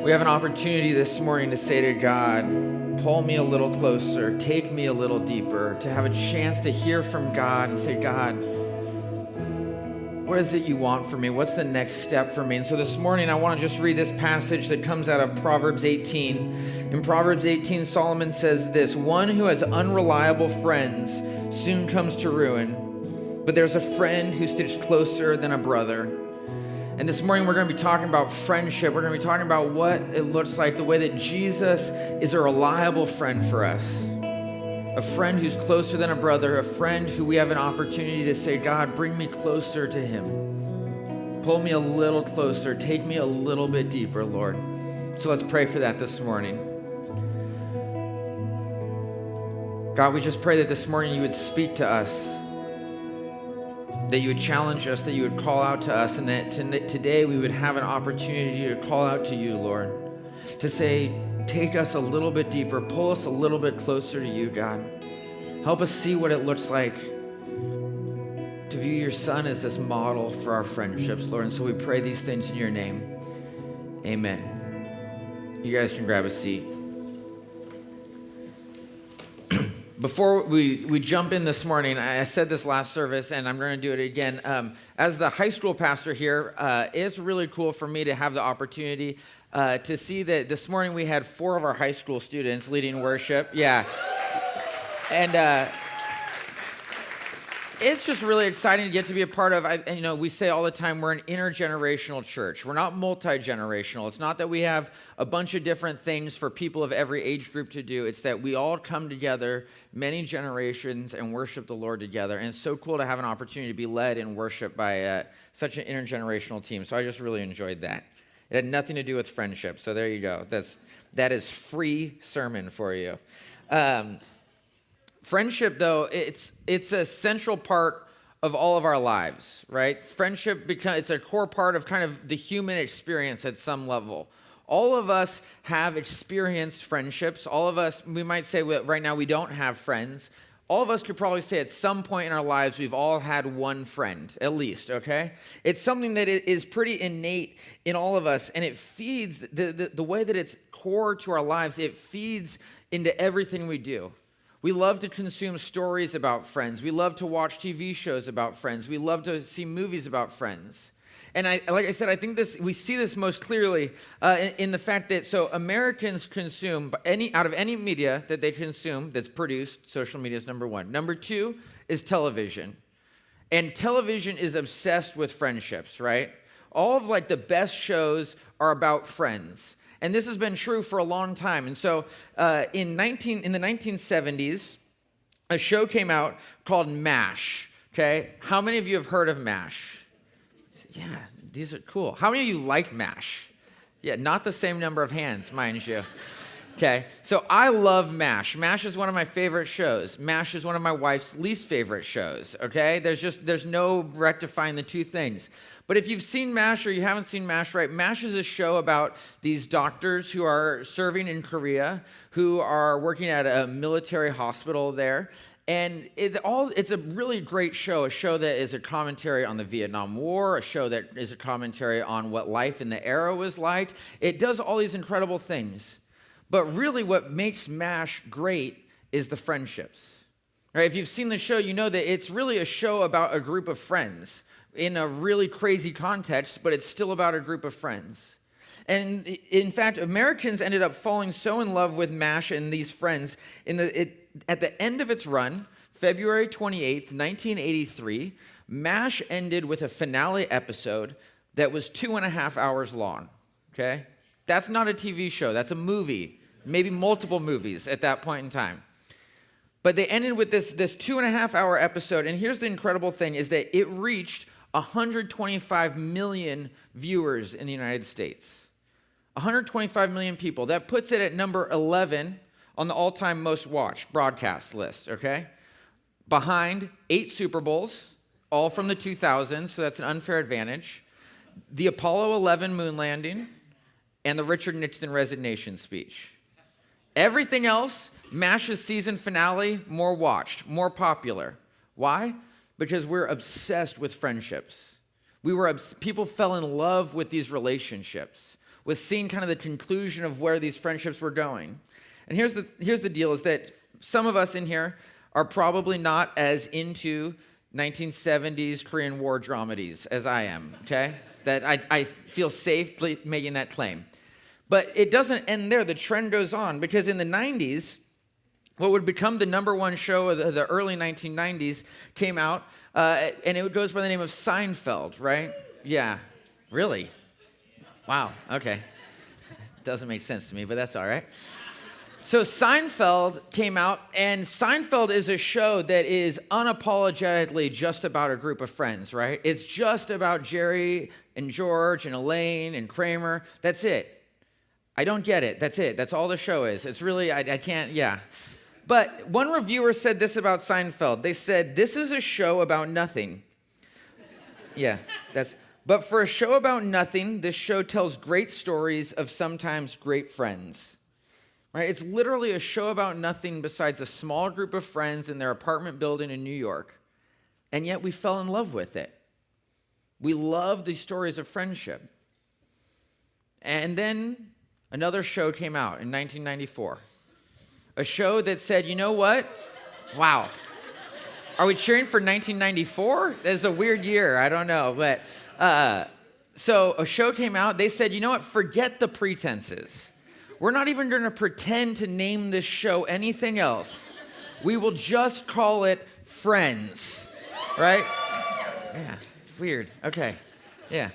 We have an opportunity this morning to say to God, pull me a little closer, take me a little deeper, to have a chance to hear from God and say, God, what is it you want from me? What's the next step for me? And so this morning, I want to just read this passage that comes out of Proverbs 18. In Proverbs 18, Solomon says this: one who has unreliable friends soon comes to ruin, but there's a friend who sticks closer than a brother. And this morning, we're going to be talking about friendship. We're going to be talking about what it looks like, the way that Jesus is a reliable friend for us. A friend who's closer than a brother, a friend who we have an opportunity to say, God, bring me closer to him. Pull me a little closer. Take me a little bit deeper, Lord. So let's pray for that this morning. God, we just pray that this morning you would speak to us, that you would challenge us, that you would call out to us, and that today we would have an opportunity to call out to you, Lord, to say, take us a little bit deeper, pull us a little bit closer to you, God. Help us see what it looks like to view your Son as this model for our friendships, Lord. And so we pray these things in your name. Amen. You guys can grab a seat. Before we jump in this morning, I said this last service, and I'm going to do it again. As the high school pastor here, it's really cool for me to have the opportunity to see that this morning we had 4 of our high school students leading worship. Yeah. And it's just really exciting to get to be a part of. We say all the time we're an intergenerational church. We're not multi-generational. It's not that we have a bunch of different things for people of every age group to do. It's that we all come together, many generations, and worship the Lord together. And it's so cool to have an opportunity to be led in worship by such an intergenerational team. So I just really enjoyed that. It had nothing to do with friendship. So there you go. That is free sermon for you. Friendship, though, it's a central part of all of our lives, right? Friendship, it's a core part of kind of the human experience at some level. All of us have experienced friendships. All of us, we might say right now we don't have friends. All of us could probably say at some point in our lives we've all had one friend, at least, okay? It's something that is pretty innate in all of us, and it feeds, the way that it's core to our lives, it feeds into everything we do. We love to consume stories about friends. We love to watch TV shows about friends. We love to see movies about friends. And like I said, I think we see this most clearly in the fact that Americans consume out of any media that they consume that's produced. Social media is number 1. Number 2 is television, and television is obsessed with friendships. Right? All of the best shows are about friends. And this has been true for a long time. And so in the 1970s, a show came out called MASH, okay? How many of you have heard of MASH? Yeah, these are cool. How many of you like MASH? Yeah, not the same number of hands, mind you. Okay, so I love MASH. MASH is one of my favorite shows. MASH is one of my wife's least favorite shows, okay? There's no rectifying the two things. But if you've seen MASH or you haven't seen MASH, right, MASH is a show about these doctors who are serving in Korea, who are working at a military hospital there. And it's a really great show, a show that is a commentary on the Vietnam War, a show that is a commentary on what life in the era was like. It does all these incredible things. But really what makes MASH great is the friendships. Right? If you've seen the show, you know that it's really a show about a group of friends in a really crazy context, but it's still about a group of friends. And in fact, Americans ended up falling so in love with MASH and these friends at the end of its run, February 28th, 1983, MASH ended with a finale episode that was 2.5 hours long, okay? That's not a TV show, that's a movie, maybe multiple movies at that point in time. But they ended with this 2.5-hour episode, and here's the incredible thing, is that it reached 125 million viewers in the United States. 125 million people. That puts it at number 11 on the all-time most watched broadcast list, okay? Behind 8 Super Bowls, all from the 2000s, so that's an unfair advantage. The Apollo 11 moon landing, and the Richard Nixon resignation speech. Everything else, MASH's season finale, more watched, more popular. Why? Because we're obsessed with friendships. People fell in love with these relationships. with seeing kind of the conclusion of where these friendships were going. And here's the deal, is that some of us in here are probably not as into 1970s Korean War dramedies as I am, okay? That I feel safe making that claim. But it doesn't end there. The trend goes on, because in the 90s, what would become the number one show of the early 1990s came out, and it goes by the name of Seinfeld, right? Yeah. Really? Wow. Okay. Doesn't make sense to me, but that's all right. So Seinfeld came out, and Seinfeld is a show that is unapologetically just about a group of friends, right? It's just about Jerry and George and Elaine and Kramer. That's it. I don't get it. That's it. That's all the show is. It's really, I can't, yeah. But one reviewer said this about Seinfeld. They said, this is a show about nothing. Yeah, but for a show about nothing, this show tells great stories of sometimes great friends. Right? It's literally a show about nothing besides a small group of friends in their apartment building in New York. And yet we fell in love with it. We love these stories of friendship. And then another show came out in 1994. A show that said, you know what? Wow. Are we cheering for 1994? That's a weird year. I don't know. But so a show came out. They said, you know what? Forget the pretenses. We're not even going to pretend to name this show anything else. We will just call it Friends. Right? Yeah. Weird. Okay. Yeah.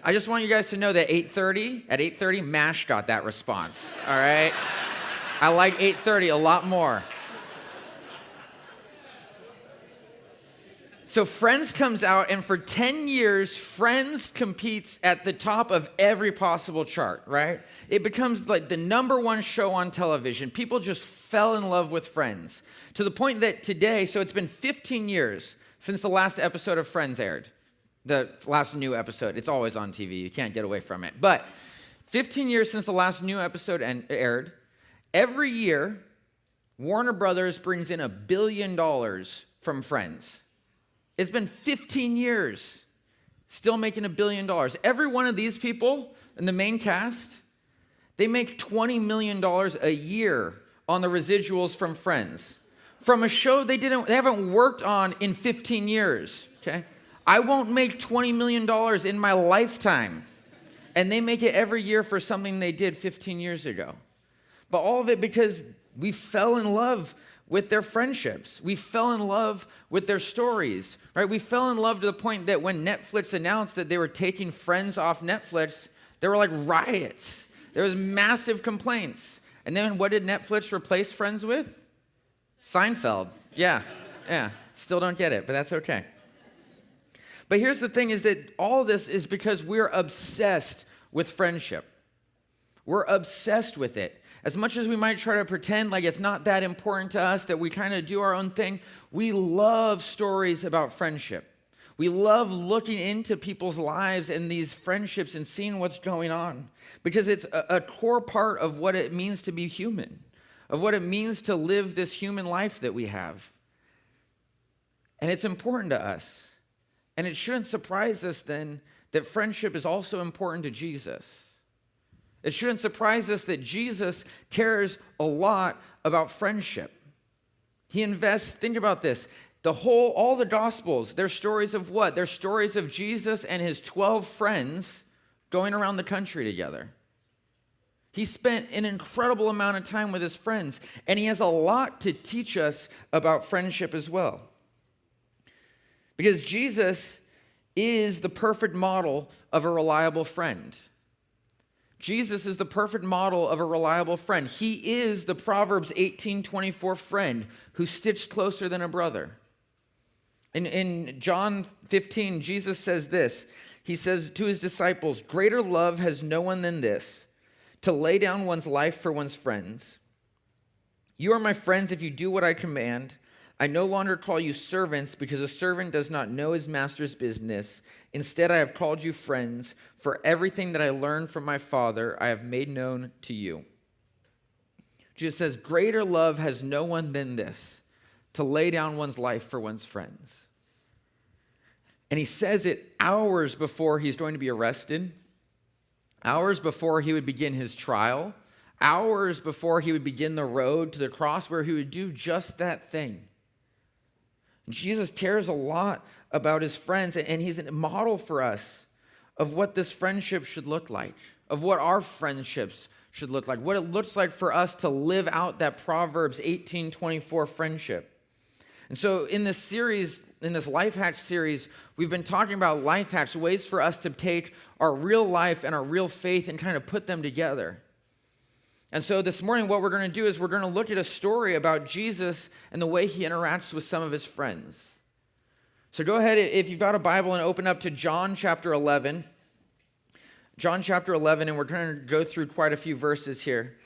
I just want you guys to know that at 8:30, MASH got that response. All right? I like 8:30 a lot more. So Friends comes out, and for 10 years, Friends competes at the top of every possible chart, right? It becomes like the number one show on television. People just fell in love with Friends, to the point that today, so it's been 15 years since the last episode of Friends aired, the last new episode. It's always on TV. You can't get away from it. But 15 years since the last new episode aired, every year, Warner Brothers brings in $1 billion from Friends. It's been 15 years, still making $1 billion. Every one of these people in the main cast, they make $20 million a year on the residuals from Friends, from a show they haven't worked on in 15 years. Okay, I won't make $20 million in my lifetime, and they make it every year for something they did 15 years ago. But all of it because we fell in love with their friendships. We fell in love with their stories, right? We fell in love to the point that when Netflix announced that they were taking Friends off Netflix, there were like riots. There was massive complaints. And then what did Netflix replace Friends with? Seinfeld. Yeah. Still don't get it, but that's okay. But here's the thing, is that all of this is because we're obsessed with friendship. We're obsessed with it. As much as we might try to pretend like it's not that important to us, that we kind of do our own thing, we love stories about friendship. We love looking into people's lives and these friendships and seeing what's going on, because it's a core part of what it means to be human, of what it means to live this human life that we have. And it's important to us. And it shouldn't surprise us then that friendship is also important to Jesus. It shouldn't surprise us that Jesus cares a lot about friendship. He invests, think about this, all the Gospels, they're stories of what? They're stories of Jesus and his 12 friends going around the country together. He spent an incredible amount of time with his friends, and he has a lot to teach us about friendship as well. Because Jesus is the perfect model of a reliable friend. Jesus is the perfect model of a reliable friend. He is the Proverbs 18:24 friend who sticks closer than a brother. In John 15, Jesus says this. He says to his disciples, "Greater love has no one than this, to lay down one's life for one's friends. You are my friends if you do what I command. I no longer call you servants, because a servant does not know his master's business. Instead, I have called you friends, for everything that I learned from my Father I have made known to you." Jesus says, greater love has no one than this, to lay down one's life for one's friends. And he says it hours before he's going to be arrested, hours before he would begin his trial, hours before he would begin the road to the cross where he would do just that thing. Jesus cares a lot about his friends, and he's a model for us of what this friendship should look like, of what our friendships should look like, what it looks like for us to live out that Proverbs 18:24 friendship. And so in this series, in this Life Hacks series, we've been talking about life hacks, ways for us to take our real life and our real faith and kind of put them together. And so this morning, what we're going to do is we're going to look at a story about Jesus and the way he interacts with some of his friends. So go ahead, if you've got a Bible, and open up to John chapter 11. John chapter 11, and we're going to go through quite a few verses here.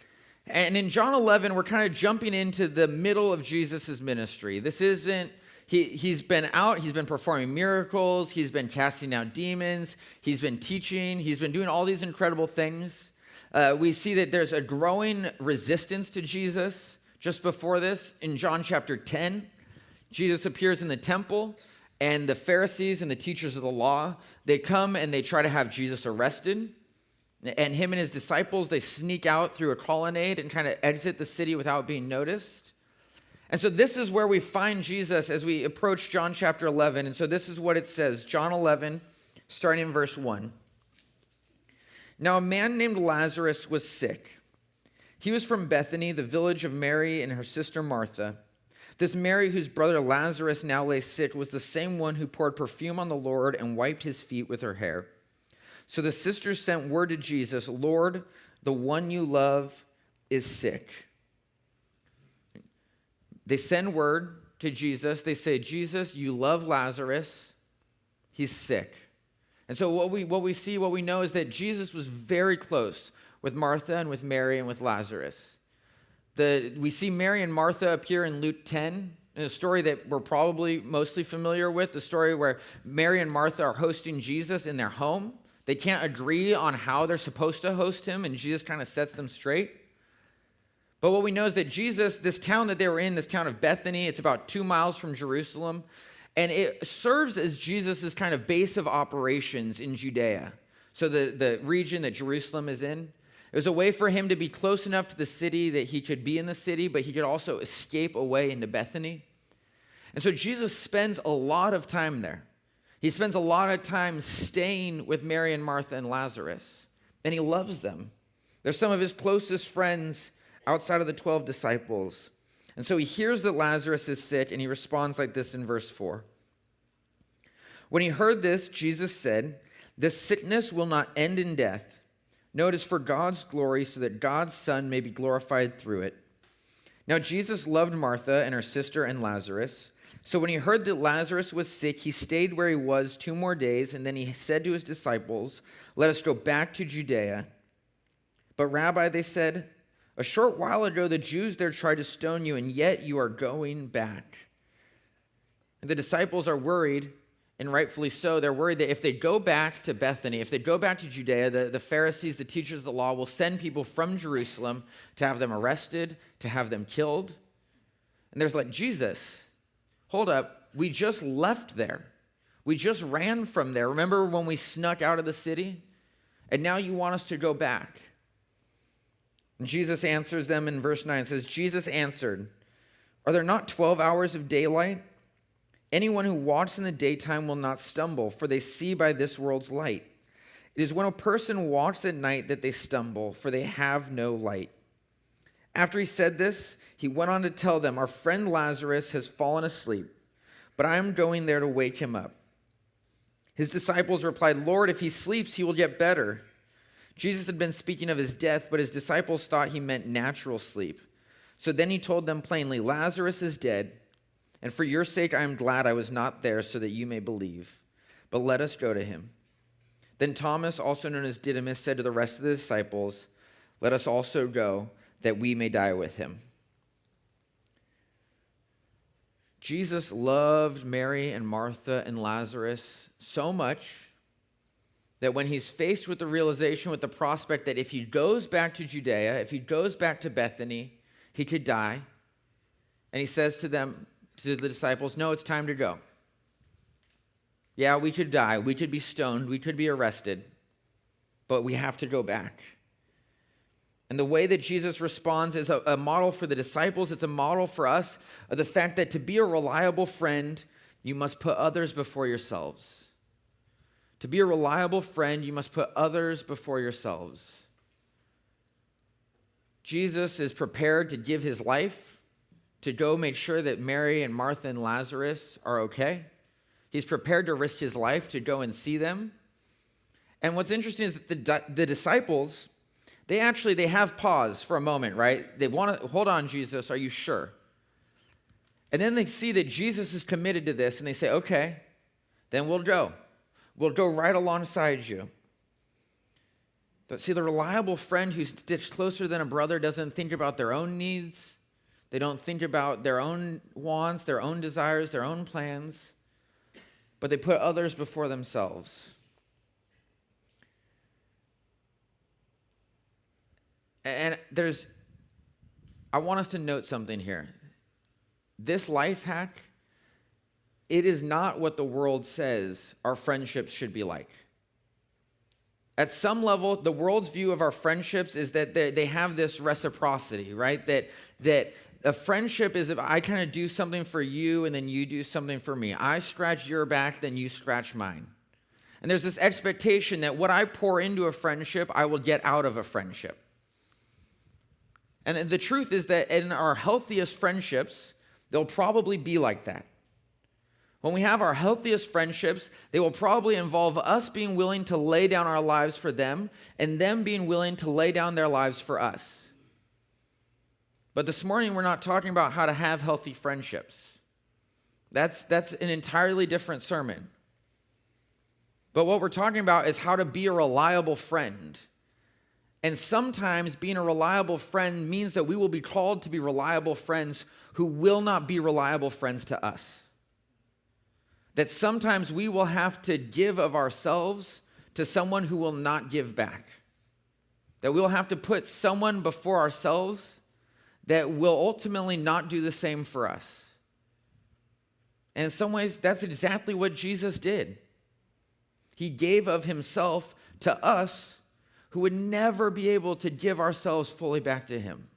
And in John 11, we're kind of jumping into the middle of Jesus' ministry. This isn't, he's been out, he's been performing miracles, he's been casting out demons, he's been teaching, he's been doing all these incredible things. We see that there's a growing resistance to Jesus. Just before this, in John chapter 10, Jesus appears in the temple, and the Pharisees and the teachers of the law, they come and they try to have Jesus arrested. And him and his disciples, they sneak out through a colonnade and kind of exit the city without being noticed. And so this is where we find Jesus as we approach John chapter 11. And so this is what it says, John 11, starting in verse 1. Now a man named Lazarus was sick. He was from Bethany, the village of Mary and her sister Martha. This Mary, whose brother Lazarus now lay sick, was the same one who poured perfume on the Lord and wiped his feet with her hair. So the sisters sent word to Jesus, Lord, the one you love is sick. They send word to Jesus. They say, Jesus, you love Lazarus. He's sick. And so what we know is that Jesus was very close with Martha and with Mary and with Lazarus. We see Mary and Martha appear in Luke 10, in a story that we're probably mostly familiar with, the story where Mary and Martha are hosting Jesus in their home. They can't agree on how they're supposed to host him, and Jesus kind of sets them straight. But what we know is that Jesus, this town that they were in, this town of Bethany, it's about 2 miles from Jerusalem, and it serves as Jesus' kind of base of operations in Judea. So the region that Jerusalem is in. It was a way for him to be close enough to the city that he could be in the city, but he could also escape away into Bethany. And so Jesus spends a lot of time there. He spends a lot of time staying with Mary and Martha and Lazarus, and he loves them. They're some of his closest friends outside of the 12 disciples. And so he hears that Lazarus is sick, and he responds like this in verse 4. When he heard this, Jesus said, "This sickness will not end in death. No, it is for God's glory, so that God's Son may be glorified through it." Now Jesus loved Martha and her sister and Lazarus. So when he heard that Lazarus was sick, he stayed where he was 2 more days, and then he said to his disciples, "Let us go back to Judea." "But Rabbi," they said, "a short while ago the Jews there tried to stone you, and yet you are going back." And the disciples are worried, and rightfully so. They're worried that if they go back to Bethany, if they go back to Judea, the Pharisees, the teachers of the law, will send people from Jerusalem to have them arrested, to have them killed. And there's like, Jesus, hold up, we just left there. We just ran from there. Remember when we snuck out of the city? And now you want us to go back. And Jesus answers them in verse 9. It says, Jesus answered, "Are there not 12 hours of daylight? Anyone who walks in the daytime will not stumble, for they see by this world's light. It is when a person walks at night that they stumble, for they have no light." After he said this, he went on to tell them, "Our friend Lazarus has fallen asleep, but I am going there to wake him up." His disciples replied, "Lord, if he sleeps, he will get better." Jesus had been speaking of his death, but his disciples thought he meant natural sleep. So then he told them plainly, "Lazarus is dead, and for your sake I am glad I was not there so that you may believe. But let us go to him." Then Thomas, also known as Didymus, said to the rest of the disciples, "Let us also go, that we may die with him." Jesus loved Mary and Martha and Lazarus so much that when he's faced with the realization, with the prospect that if he goes back to Judea, if he goes back to Bethany, he could die. And he says to them, to the disciples, "No, it's time to go. Yeah, we could die. We could be stoned. We could be arrested. but we have to go back. And the way that Jesus responds is a model for the disciples. It's a model for us of the fact that to be a reliable friend, you must put others before yourselves. To be a reliable friend, you must put others before yourselves. Jesus is prepared to give his life to go make sure that Mary and Martha and Lazarus are okay. He's prepared to risk his life to go and see them. And what's interesting is that the disciples, they have pause for a moment, right? They want to, hold on, Jesus, are you sure? And then they see that Jesus is committed to this, and they say, okay, then we'll go. We'll go right alongside you. But see, the reliable friend who's stitched closer than a brother doesn't think about their own needs. They don't think about their own wants, their own desires, their own plans, but they put others before themselves. And I want us to note something here. This life hack, it is not what the world says our friendships should be like. At some level, the world's view of our friendships is that they have this reciprocity, right? That a friendship is if I kind of do something for you and then you do something for me. I scratch your back, then you scratch mine. And there's this expectation that what I pour into a friendship, I will get out of a friendship. And the truth is that in our healthiest friendships, they'll probably be like that. When we have our healthiest friendships, they will probably involve us being willing to lay down our lives for them and them being willing to lay down their lives for us. But this morning, we're not talking about how to have healthy friendships. That's an entirely different sermon. But what we're talking about is how to be a reliable friend. And sometimes being a reliable friend means that we will be called to be reliable friends who will not be reliable friends to us. That sometimes we will have to give of ourselves to someone who will not give back. That we'll have to put someone before ourselves that will ultimately not do the same for us. And in some ways, that's exactly what Jesus did. He gave of himself to us who would never be able to give ourselves fully back to him.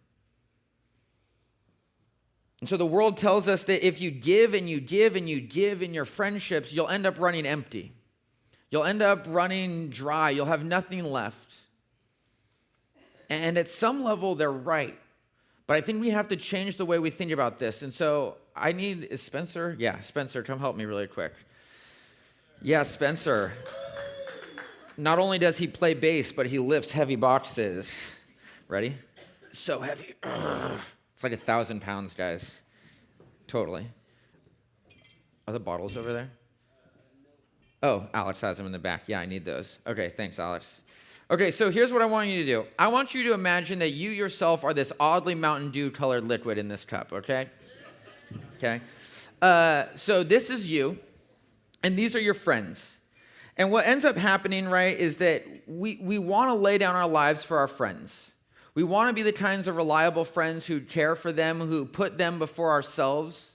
And so the world tells us that if you give and you give and you give in your friendships, you'll end up running empty. You'll end up running dry. You'll have nothing left. And at some level, they're right. But I think we have to change the way we think about this. And so is Spencer? Yeah, Spencer, come help me really quick. Yeah, Spencer. Not only does he play bass, but he lifts heavy boxes. Ready? So heavy. It's like 1,000 pounds, guys. Totally. Are the bottles over there? Oh, Alex has them in the back. Yeah, I need those. Okay, thanks, Alex. Okay, so here's what I want you to do. I want you to imagine that you yourself are this oddly Mountain Dew colored liquid in this cup, okay? Okay. So this is you, and these are your friends. And what ends up happening, right, is that we want to lay down our lives for our friends. We want to be the kinds of reliable friends who care for them, who put them before ourselves,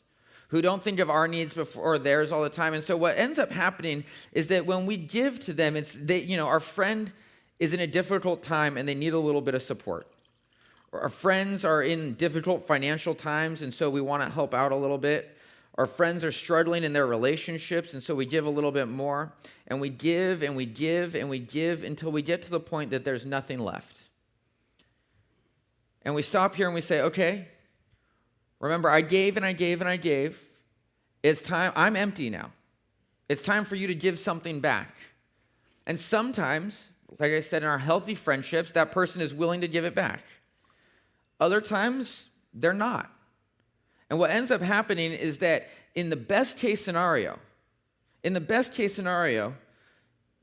who don't think of our needs before theirs all the time. And so what ends up happening is that when we give to them, our friend is in a difficult time and they need a little bit of support. Our friends are in difficult financial times, and so we want to help out a little bit. Our friends are struggling in their relationships, and so we give a little bit more. And we give and we give and we give until we get to the point that there's nothing left. And we stop here and we say, okay, remember, I gave and I gave and I gave. It's time, I'm empty now. It's time for you to give something back. And sometimes, like I said, in our healthy friendships, that person is willing to give it back. Other times, they're not. And what ends up happening is that in the best case scenario,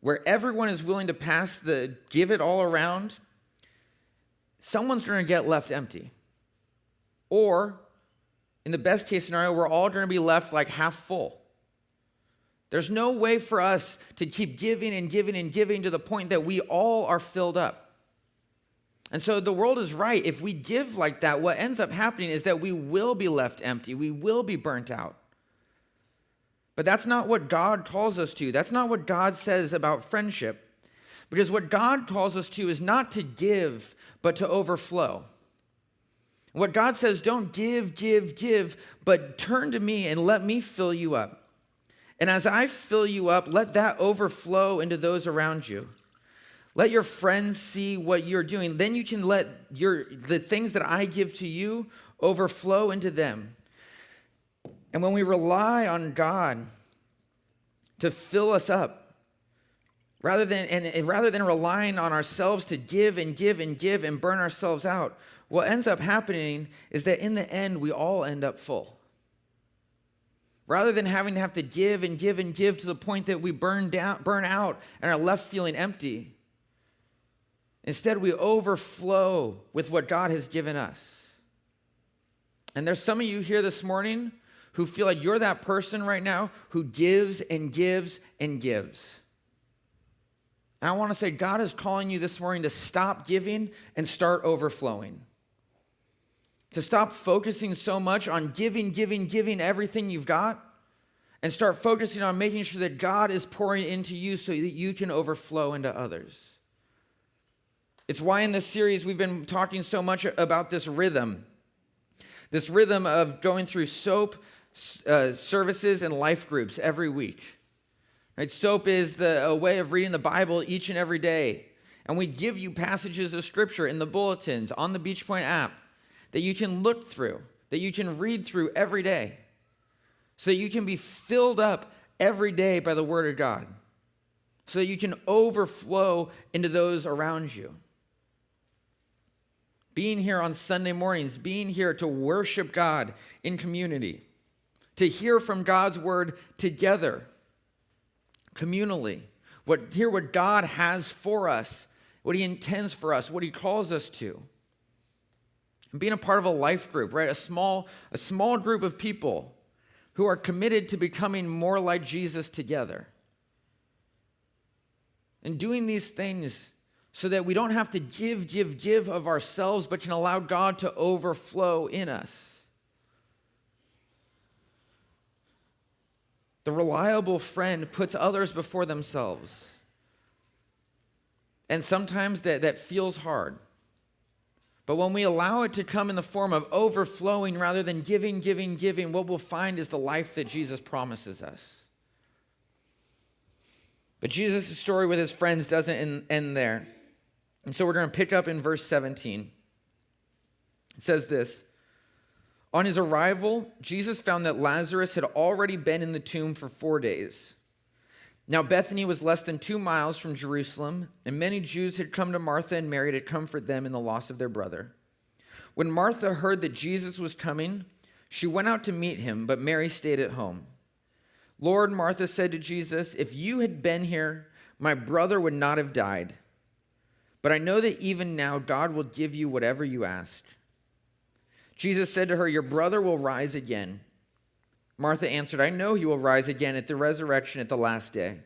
where everyone is willing to give it all around, someone's going to get left empty. Or, in the best case scenario, we're all going to be left like half full. There's no way for us to keep giving and giving and giving to the point that we all are filled up. And so the world is right. If we give like that, what ends up happening is that we will be left empty. We will be burnt out. But that's not what God calls us to. That's not what God says about friendship. Because what God calls us to is not to give, but to overflow. What God says, don't give, but turn to me and let me fill you up. And as I fill you up, let that overflow into those around you. Let your friends see what you're doing. Then you can let the things that I give to you overflow into them. And when we rely on God to fill us up, rather than relying on ourselves to give and burn ourselves out, what ends up happening is that in the end, we all end up full. Rather than having to have to give to the point that we burn out and are left feeling empty, instead we overflow with what God has given us. And there's some of you here this morning who feel like you're that person right now who gives and gives. And I want to say God is calling you this morning to stop giving and start overflowing. To stop focusing so much on giving everything you've got, and start focusing on making sure that God is pouring into you so that you can overflow into others. It's why in this series we've been talking so much about this rhythm of going through SOAP services and life groups every week. Right? SOAP is a way of reading the Bible each and every day. And we give you passages of Scripture in the bulletins, on the Beachpoint app, that you can look through, that you can read through every day, so that you can be filled up every day by the Word of God, so that you can overflow into those around you. Being here on Sunday mornings, being here to worship God in community, to hear from God's Word together, communally, hear what God has for us, what He intends for us, what He calls us to. And being a part of a life group, right? A small group of people who are committed to becoming more like Jesus together. And doing these things so that we don't have to give of ourselves, but can allow God to overflow in us. The reliable friend puts others before themselves. And sometimes that feels hard. But when we allow it to come in the form of overflowing rather than giving, what we'll find is the life that Jesus promises us. But Jesus' story with his friends doesn't end there. And so we're going to pick up in verse 17. It says this: On his arrival, Jesus found that Lazarus had already been in the tomb for 4 days. Now Bethany was less than 2 miles from Jerusalem, and many Jews had come to Martha and Mary to comfort them in the loss of their brother. When Martha heard that Jesus was coming, she went out to meet him, but Mary stayed at home. Lord, Martha said to Jesus, if you had been here, my brother would not have died. But I know that even now God will give you whatever you ask. Jesus said to her, your brother will rise again. Martha answered, I know he will rise again at the resurrection at the last day.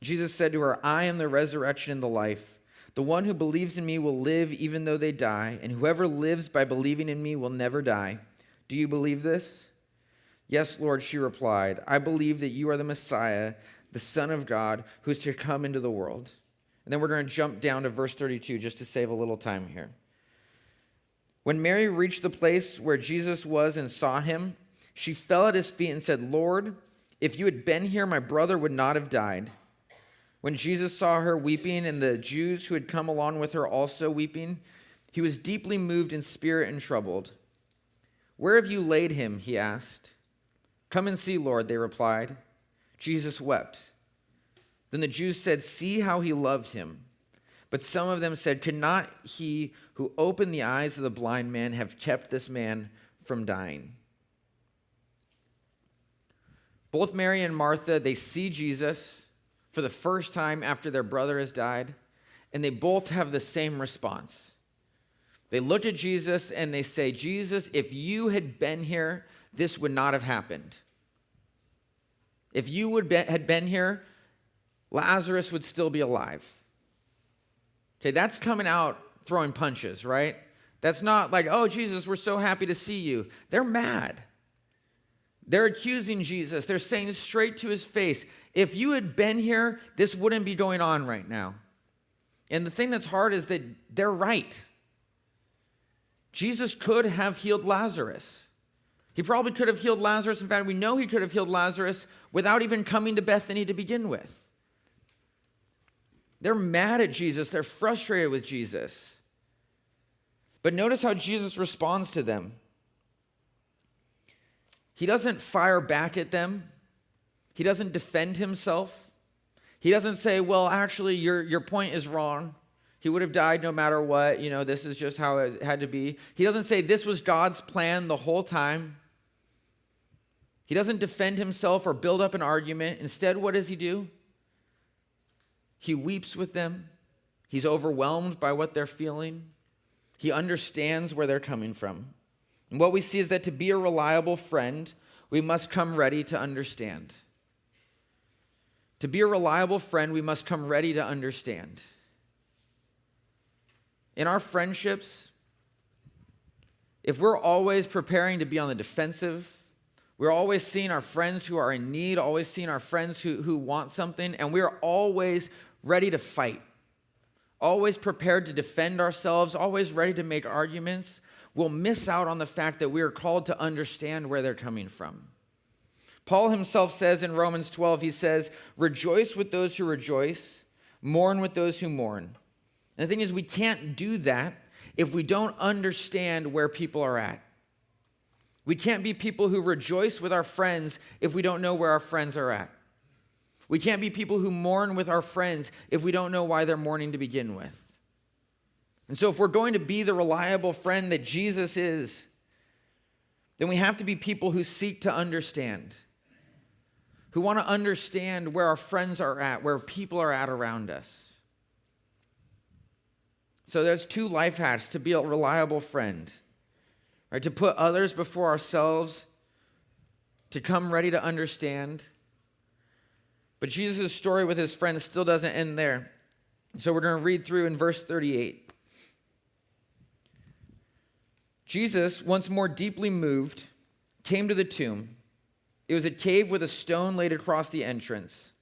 Jesus said to her, I am the resurrection and the life. The one who believes in me will live even though they die, and whoever lives by believing in me will never die. Do you believe this? Yes, Lord, she replied. I believe that you are the Messiah, the Son of God, who is to come into the world. And then we're going to jump down to verse 32 just to save a little time here. When Mary reached the place where Jesus was and saw him, she fell at his feet and said, Lord, if you had been here, my brother would not have died. When Jesus saw her weeping and the Jews who had come along with her also weeping, he was deeply moved in spirit and troubled. Where have you laid him? He asked. Come and see, Lord, they replied. Jesus wept. Then the Jews said, see how he loved him. But some of them said, could not he who opened the eyes of the blind man have kept this man from dying? Both Mary and Martha, they see Jesus for the first time after their brother has died, and they both have the same response. They look at Jesus and they say, Jesus, if you had been here, this would not have happened. If you had been here, Lazarus would still be alive. Okay, that's coming out throwing punches, right? That's not like, oh, Jesus, we're so happy to see you. They're mad. They're accusing Jesus. They're saying straight to his face, if you had been here, this wouldn't be going on right now. And the thing that's hard is that they're right. Jesus could have healed Lazarus. He probably could have healed Lazarus. In fact, we know he could have healed Lazarus without even coming to Bethany to begin with. They're mad at Jesus. They're frustrated with Jesus. But notice how Jesus responds to them. He doesn't fire back at them. He doesn't defend himself. He doesn't say, well, actually, your point is wrong. He would have died no matter what. This is just how it had to be. He doesn't say this was God's plan the whole time. He doesn't defend himself or build up an argument. Instead, what does he do? He weeps with them. He's overwhelmed by what they're feeling. He understands where they're coming from. And what we see is that to be a reliable friend, we must come ready to understand. To be a reliable friend, we must come ready to understand. In our friendships, if we're always preparing to be on the defensive, we're always seeing our friends who are in need, always seeing our friends who want something, and we're always ready to fight, always prepared to defend ourselves, always ready to make arguments, we'll miss out on the fact that we are called to understand where they're coming from. Paul himself says in Romans 12, he says, rejoice with those who rejoice, mourn with those who mourn. And the thing is, we can't do that if we don't understand where people are at. We can't be people who rejoice with our friends if we don't know where our friends are at. We can't be people who mourn with our friends if we don't know why they're mourning to begin with. And so if we're going to be the reliable friend that Jesus is, then we have to be people who seek to understand, who want to understand where our friends are at, where people are at around us. So there's 2 life hacks to be a reliable friend. Right, to put others before ourselves, to come ready to understand. But Jesus' story with his friends still doesn't end there. So we're going to read through in verse 38. Jesus, once more deeply moved, came to the tomb. It was a cave with a stone laid across the entrance.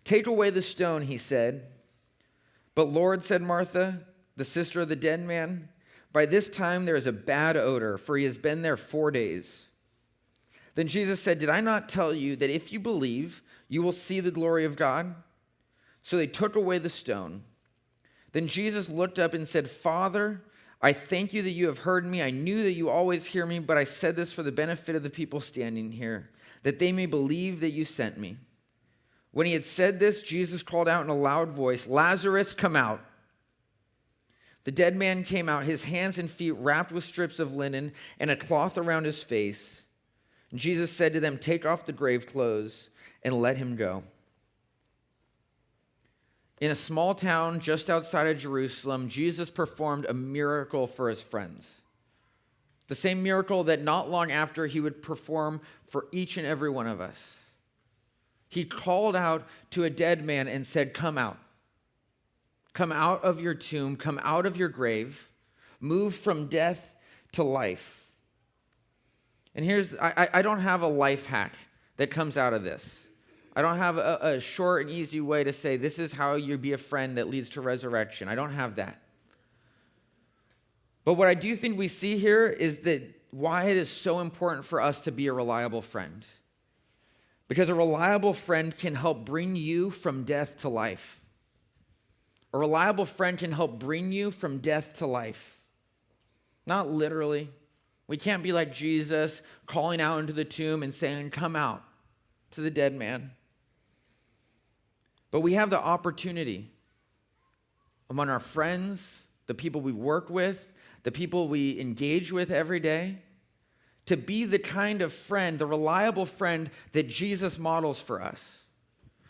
Take away the stone, he said. But Lord, said Martha, the sister of the dead man, by this time there is a bad odor, for he has been there 4 days. Then Jesus said, did I not tell you that if you believe, you will see the glory of God? So they took away the stone. Then Jesus looked up and said, Father, I thank you that you have heard me. I knew that you always hear me, but I said this for the benefit of the people standing here, that they may believe that you sent me. When he had said this, Jesus called out in a loud voice, Lazarus, come out. The dead man came out, his hands and feet wrapped with strips of linen and a cloth around his face. And Jesus said to them, take off the grave clothes and let him go. In a small town just outside of Jerusalem, Jesus performed a miracle for his friends. The same miracle that not long after he would perform for each and every one of us. He called out to a dead man and said, come out. Come out of your tomb, come out of your grave, move from death to life. And I don't have a life hack that comes out of this. I don't have a short and easy way to say this is how you be a friend that leads to resurrection. I don't have that. But what I do think we see here is that why it is so important for us to be a reliable friend. Because a reliable friend can help bring you from death to life. A reliable friend can help bring you from death to life. Not literally. We can't be like Jesus calling out into the tomb and saying, come out to the dead man. But we have the opportunity among our friends, the people we work with, the people we engage with every day, to be the kind of friend, the reliable friend that Jesus models for us.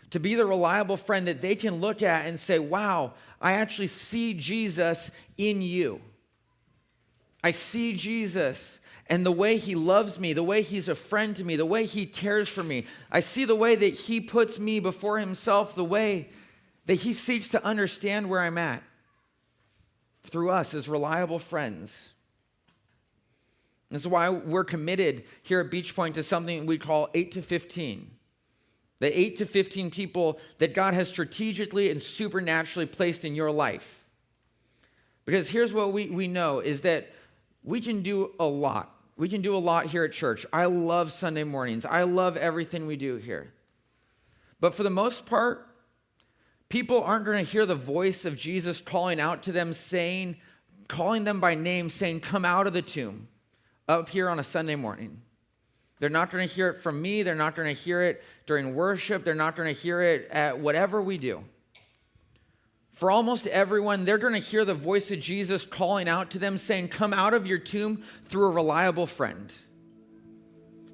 To be the reliable friend that they can look at and say, wow, I actually see Jesus in you. I see Jesus and the way he loves me, the way he's a friend to me, the way he cares for me. I see the way that he puts me before himself, the way that he seeks to understand where I'm at through us as reliable friends. This is why we're committed here at Beachpoint to something we call 8 to 15. The 8 to 15 people that God has strategically and supernaturally placed in your life. Because here's what we know is that we can do a lot. We can do a lot here at church. I love Sunday mornings. I love everything we do here. But for the most part, people aren't going to hear the voice of Jesus calling out to them, calling them by name, saying, come out of the tomb up here on a Sunday morning. They're not going to hear it from me. They're not going to hear it during worship. They're not going to hear it at whatever we do. For almost everyone, they're going to hear the voice of Jesus calling out to them, saying, come out of your tomb through a reliable friend.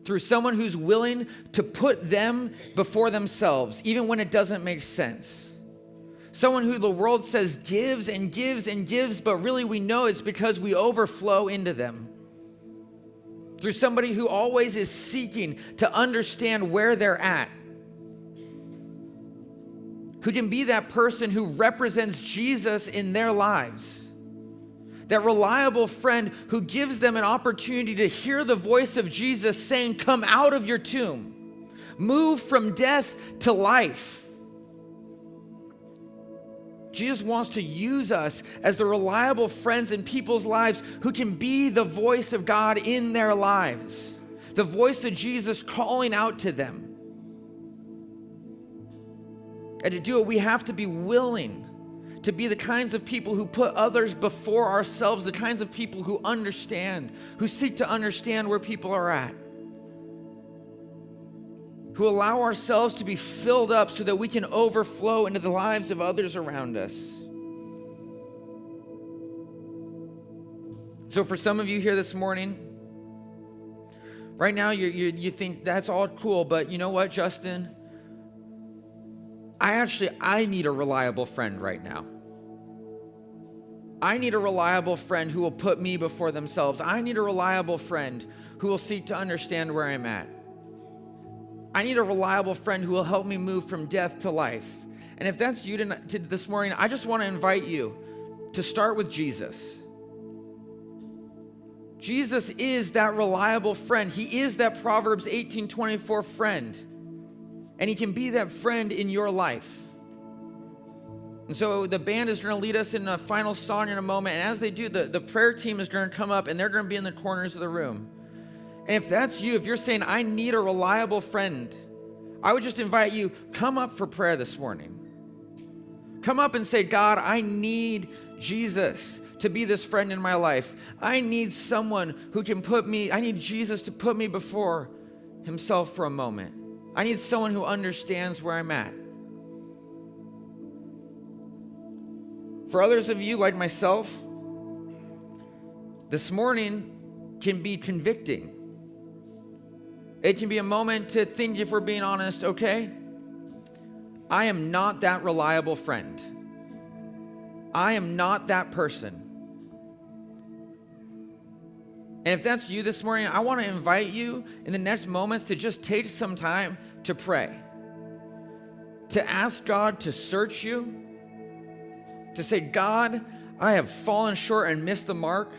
Through someone who's willing to put them before themselves, even when it doesn't make sense. Someone who the world says gives and gives and gives, but really we know it's because we overflow into them. Through somebody who always is seeking to understand where they're at. Who can be that person who represents Jesus in their lives. That reliable friend who gives them an opportunity to hear the voice of Jesus saying, come out of your tomb. Move from death to life. Jesus wants to use us as the reliable friends in people's lives who can be the voice of God in their lives. The voice of Jesus calling out to them. And to do it, we have to be willing to be the kinds of people who put others before ourselves, the kinds of people who understand, who seek to understand where people are at. Who allow ourselves to be filled up so that we can overflow into the lives of others around us. So for some of you here this morning, right now you think that's all cool, but you know what, Justin? I need a reliable friend right now. I need a reliable friend who will put me before themselves. I need a reliable friend who will seek to understand where I'm at. I need a reliable friend who will help me move from death to life. And if that's you this morning, I just want to invite you to start with Jesus. Jesus is that reliable friend. He is that Proverbs 18:24 friend. And he can be that friend in your life. And so the band is going to lead us in a final song in a moment. And as they do, the prayer team is going to come up and they're going to be in the corners of the room. And if that's you, if you're saying, I need a reliable friend, I would just invite you, come up for prayer this morning. Come up and say, God, I need Jesus to be this friend in my life. I need someone who can I need Jesus to put me before himself for a moment. I need someone who understands where I'm at. For others of you, like myself, this morning can be convicting. It can be a moment to think, if we're being honest, okay, I am not that reliable friend. I am not that person. And if that's you this morning, I want to invite you in the next moments to just take some time to pray. To ask God to search you. To say, God, I have fallen short and missed the mark.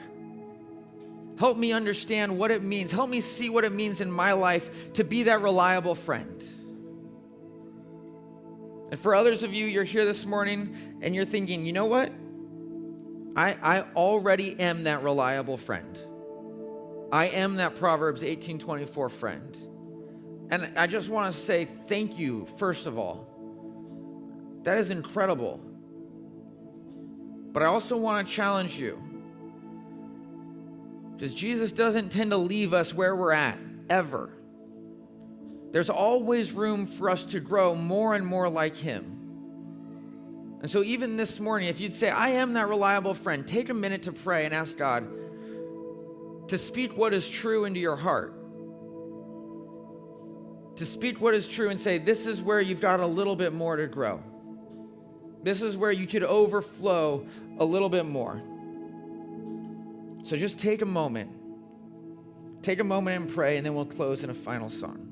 Help me understand what it means. Help me see what it means in my life to be that reliable friend. And for others of you, you're here this morning and you're thinking, you know what? I already am that reliable friend. I am that Proverbs 18:24 friend. And I just want to say thank you, first of all. That is incredible. But I also want to challenge you. Because Jesus doesn't tend to leave us where we're at, ever. There's always room for us to grow more and more like him. And so even this morning, if you'd say, I am that reliable friend, take a minute to pray and ask God to speak what is true into your heart. To speak what is true and say, this is where you've got a little bit more to grow. This is where you could overflow a little bit more. So just take a moment. Take a moment and pray, and then we'll close in a final song.